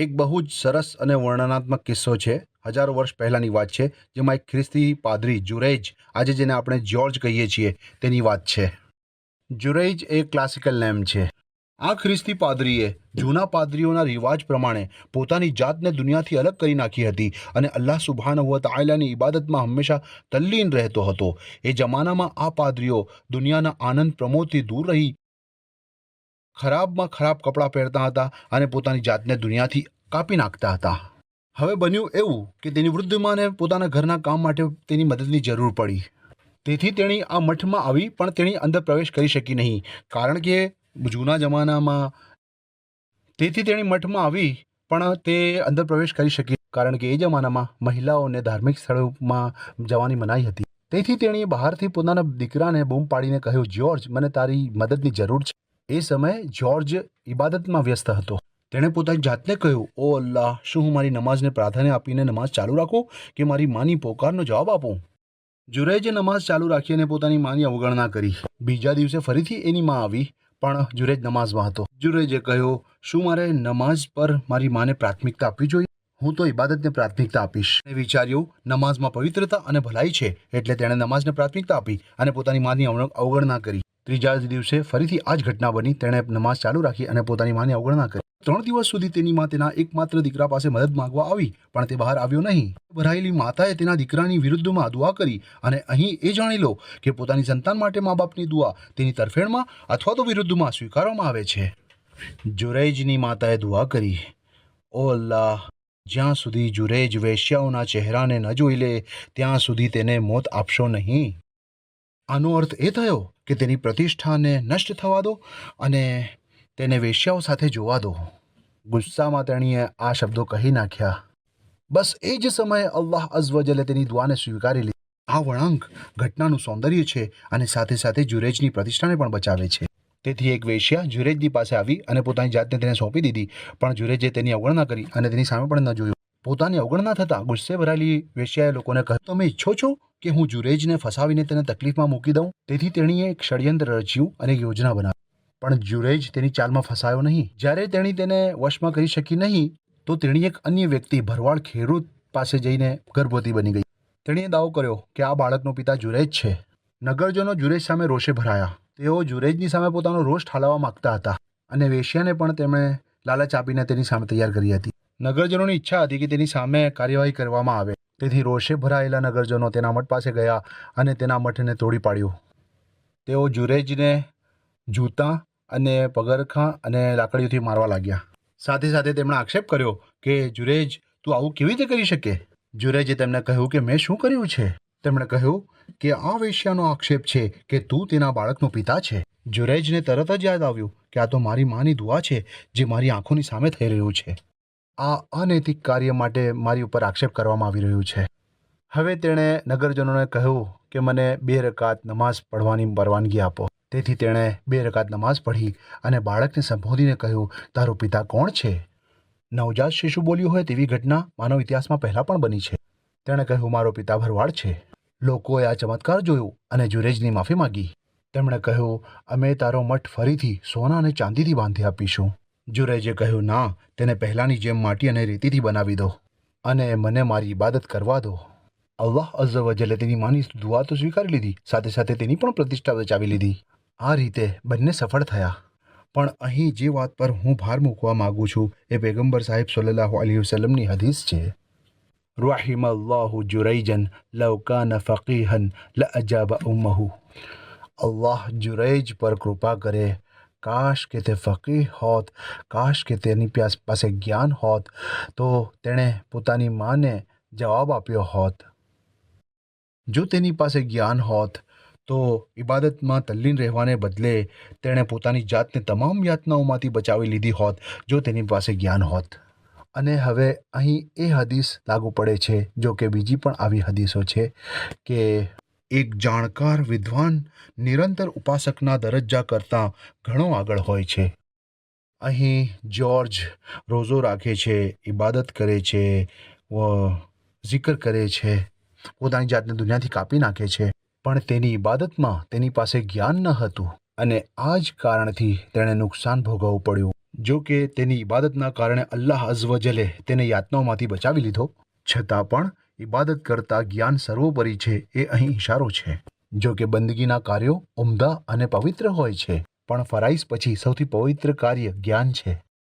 એક બહુ જ સરસ અને વર્ણનાત્મક કિસ્સો છે. હજારો વર્ષ પહેલાંની વાત છે, જેમાં એક ખ્રિસ્તી પાદરી જુરૈજ, આજે જેને આપણે જ્યોર્જ કહીએ છીએ, તેની વાત છે. જુરૈજ એ ક્લાસિકલ નેમ છે. આ ખ્રિસ્તી પાદરીએ જૂના પાદરીઓના રિવાજ પ્રમાણે પોતાની જાતને દુનિયાથી અલગ કરી નાખી હતી અને અલ્લાહ સુબ્હાનહુ વ તઆલાની ઇબાદતમાં હંમેશા તલ્લીન રહેતો હતો. એ જમાનામાં આ પાદરીઓ દુનિયાના આનંદ પ્રમોદથી દૂર રહી ખરાબમાં ખરાબ કપડાં પહેરતા હતા અને પોતાની જાતને દુનિયાથી કાપી નાખતા હતા. હવે બન્યું એવું કે તેની વૃદ્ધ માને પોતાના ઘરના કામ માટે તેની મદદની જરૂર પડી. તેથી તેણી આ મઠમાં આવી, પણ તેણી અંદર પ્રવેશ કરી શકી નહીં, કારણ કે જૂના જમાનામાં તેથી તેણી મઠમાં આવી પણ તે અંદર પ્રવેશ કરી શકી, કારણ કે એ જમાનામાં મહિલાઓને ધાર્મિક સ્થળોમાં જવાની મનાઈ હતી. તેથી તેણીએ બહારથી પોતાના દીકરાને બૂમ પાડીને કહ્યું, જ્યોર્જ, મને તારી મદદની જરૂર છે. એ સમયે જ્યોર્જ ઇબાદતમાં વ્યસ્ત હતો. તેણે પોતાની જાતને કહ્યું, ઓ અલ્લાહ, શું હું મારી નમાઝને પ્રાધાન્ય આપીને નમાઝ ચાલુ રાખું કે મારી માની પોકારનો જવાબ આપું? જુરૈજે નમાઝ ચાલુ રાખી અને પોતાની માની અવગણના કરી. બીજા દિવસે ફરીથી એની માં આવી, પણ જુરૈજ નમાઝમાં હતો. જુરૈજે કહ્યું, શું મારે નમાઝ પર મારી માને પ્રાથમિકતા આપવી જોઈએ? હું તો ઇબાદતને પ્રાથમિકતા આપીશ. એ વિચાર્યું, નમાઝમાં પવિત્રતા અને ભલાઈ છે, એટલે તેણે નમાઝને પ્રાથમિકતા આપી અને પોતાની માની અવગણના કરી. ત્રીજા દિવસે ફરીથી આ જ ઘટના બની. તેણે નમાઝ ચાલુ રાખી અને પોતાની માની અવગણના કરી. 3 દિવસ સુધી તેની માં તેના એકમાત્ર દીકરા પાસે મદદ માંગવા આવી, પણ તે બહાર આવ્યો નહીં. ભરાયેલી માતાએ તેના દીકરાની વિરુદ્ધમાં દુઆ કરી, અને અહીં એ જાણી લો કે પોતાની સંતાન માટે મા બાપની દુઆ તેની તરફેણમાં અથવા તો વિરુદ્ધમાં સ્વીકારવામાં આવે છે. જુરૈજની માતાએ દુઆ કરી, ઓ અલ્લાહ, જ્યાં સુધી જુરૈજ વેશ્યાઓના ચહેરાને ન જોઈ લે ત્યાં સુધી તેને મોત આપશો નહીં. આનો અર્થ એ થયો કે તેની પ્રતિષ્ઠાને નષ્ટ થવા દો અને તેને વેશ્યાઓ સાથે જોવા દો. ગુસ્સામાં તેણીએ આ શબ્દો કહી નાખ્યા. બસ એ જ સમયે અલ્લાહ અઝ્વજલે તેની દુઆને સ્વીકારી લીધી. આ વળાંક ઘટનાનું સૌંદર્ય છે અને સાથે સાથે જુરૈજની પ્રતિષ્ઠાને પણ બચાવે છે. તેથી એક વેશ્યા જુરૈજની પાસે આવી અને પોતાની જાતને તેને સોંપી દીધી, પણ જુરૈજે તેની અવગણના કરી અને તેની સામે પણ ન જોયું. પોતાની અવગણના થતાં ગુસ્સે ભરાયેલી વેશ્યાએ લોકોને કહ્યું, તમે ઈચ્છો છો કે હું જુરૈજને ફસાવીને તેને તકલીફમાં મૂકી દઉં? તેથી તેણીએ એક ષડયંત્ર રચ્યું અને એક યોજના બનાવી. પણ જુરૈજ તેની ચાલમાં ફસાયો નહીં. જ્યારે તેણી તેને વશમાં કરી શકી નહીં, તો તેણી એક અન્ય વ્યક્તિ, ભરવાડ ખેડૂત પાસે જઈને ગર્ભવતી બની ગઈ. તેણીએ દાવો કર્યો કે આ બાળકનો પિતા જુરૈજ છે. નગરજનો જુરૈજ સામે રોષે ભરાયા. તેઓ જુરૈજની સામે પોતાનો રોષ ઠાલવવા માંગતા હતા અને વેશ્યાને પણ તેમણે લાલચ આપીને તેની સામે તૈયાર કરી હતી. નગરજનોની ઈચ્છા હતી કે તેની સામે કાર્યવાહી કરવામાં આવે. તેથી રોષે ભરાયેલા નગરજનો તેના મઠ પાસે ગયા અને તેના મઠને તોડી પાડ્યો. તેઓ જુરૈજને જૂતા અને પગરખાં અને લાકડીઓથી મારવા લાગ્યા. સાથે સાથે તેમણે આક્ષેપ કર્યો કે જુરૈજ, તું આવું કેવી રીતે કરી શકે? જુરૈજે તેમને કહ્યું કે મેં શું કર્યું છે? તેમણે કહ્યું કે આ વેશ્યાનો આક્ષેપ છે કે તું તેના બાળકનો પિતા છે. જુરૈજને તરત જ યાદ આવ્યું કે આ તો મારી માની દુઆ છે જે મારી આંખોની સામે થઈ રહ્યું છે. આ અનૈતિક કાર્ય માટે મારી ઉપર આક્ષેપ કરવામાં આવી રહ્યું છે. હવે તેણે નગરજનોને કહ્યું કે મને 2 રકાત નમાઝ પઢવાની પરવાનગી આપો. તેથી તેણે 2 રકાત નમાઝ પઢી અને બાળકને સંબોધીને કહ્યું, તારો પિતા કોણ છે? નવજાત શિશુ બોલ્યું હોય તેવી ઘટના માનવ ઇતિહાસમાં પહેલાં પણ બની છે. તેણે કહ્યું, મારો પિતા ભરવાડ છે. લોકોએ આ ચમત્કાર જોયું અને જુરૈજની માફી માંગી. તેમણે કહ્યું, અમે તારો મઠ ફરીથી સોના અને ચાંદીથી બાંધી આપીશું. જુરૈજે કહ્યું, ના, તેને પહેલાંની જેમ માટી અને રેતીથી બનાવી દો અને મને મારી ઇબાદત કરવા દો. અલ્લાહ અઝ્ઝવજલે તેની માની દુઆ તો સ્વીકારી લીધી, સાથે સાથે તેની પણ પ્રતિષ્ઠા બચાવી લીધી. આ રીતે બંને સફળ થયા. પણ અહીં જે વાત પર હું ભાર મૂકવા માગું છું એ પૈગંબર સાહેબ સલ્લલ્લાહુ અલૈહિ વસલ્લમની હદીસ છે. રહિમલ્લાહુ જુરૈજન લવ કાન ફકીહન લઅજાબ ઉમ્મહુ. અલ્લાહ જુરૈજ પર કૃપા કરે. કાશ કે તે ફકીહ હોત, કાશ કે તેની પાસે જ્ઞાન હોત, તો તેણે પોતાની માને જવાબ આપ્યો હોત. જો તેની પાસે જ્ઞાન હોત તો ઇબાદતમાં તલ્લીન રહેવાને બદલે તેણે પોતાની જાતને તમામ યાતનાઓમાંથી બચાવી લીધી હોત જો તેની પાસે જ્ઞાન હોત. અને હવે અહીં એ હદીસ લાગુ પડે છે, જો કે બીજી પણ આવી હદીસો છે કે એક જાણકાર વિદ્વાન નિરંતર ઉપાસકના દરજ્જા કરતાં ઘણો આગળ હોય છે. અહીં જ્યોર્જ રોઝો રાખે છે, ઇબાદત કરે છે, જિકર કરે છે, પોતાની જાતને દુનિયાથી કાપી નાખે છે, પણ તેની ઇબાદતમાં તેની પાસે જ્ઞાન ન હતું અને આ જ કારણથી તેણે નુકસાન ભોગવવું પડ્યું. જો કે તેની ઇબાદતના કારણે અલ્લાહ અઝ્વજલે તેને યાતનાઓમાંથી બચાવી લીધો, છતાં પણ ઇબાદત કરતાં જ્ઞાન સર્વોપરી છે એ અહીં ઇશારો છે. જો કે બંદગીના કાર્યો ઉમ્દા અને પવિત્ર હોય છે, પણ ફરાઈઝ પછી સૌથી પવિત્ર કાર્ય જ્ઞાન છે.